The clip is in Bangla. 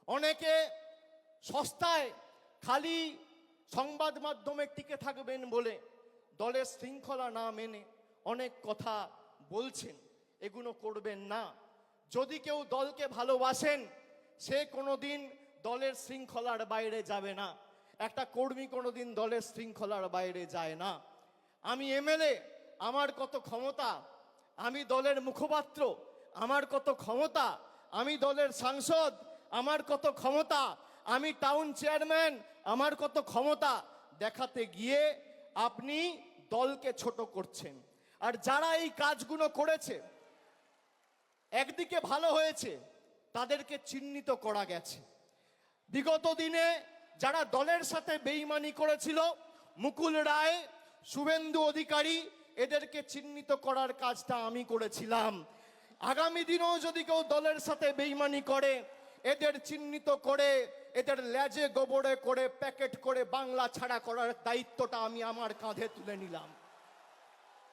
অনেকে সস্তায় খালি সংবাদ মাধ্যমে টিকে থাকবেন বলে দলের শৃঙ্খলা না মেনে অনেক কথা বলছেন। এগুলো করবেন না। যদি কেউ দলকে ভালোবাসেন, সে কোনোদিন দলের শৃঙ্খলার বাইরে যাবে না। একটা কর্মী কোনোদিন দলের শৃঙ্খলার বাইরে যায় না। আমি এমএলএ, আমার কত ক্ষমতা, আমি দলের মুখপাত্র, আমার কত ক্ষমতা, আমি দলের সাংসদ, আমার কত ক্ষমতা, আমি টাউন চেয়ারম্যান, আমার কত ক্ষমতা দেখাতে গিয়ে আপনি দলকে ছোট করছেন। আর যারা এই কাজগুলো করেছে, একদিকে ভালো হয়েছে, তাদেরকে চিহ্নিত করা গেছে। বিগত দিনে যারা দলের সাথে বেইমানি করেছিল, মুকুল রায়, শুভেন্দু অধিকারী, এদেরকে চিহ্নিত করার কাজটা আমি করেছিলাম। আগামী দিনেও যদি কেউ দলের সাথে বেইমানি করে, এদের চিহ্নিত করে এদের লেজে গোবরে করে প্যাকেট করে বাংলা ছাড়া করার দায়িত্বটা আমি আমার কাঁধে তুলে নিলাম।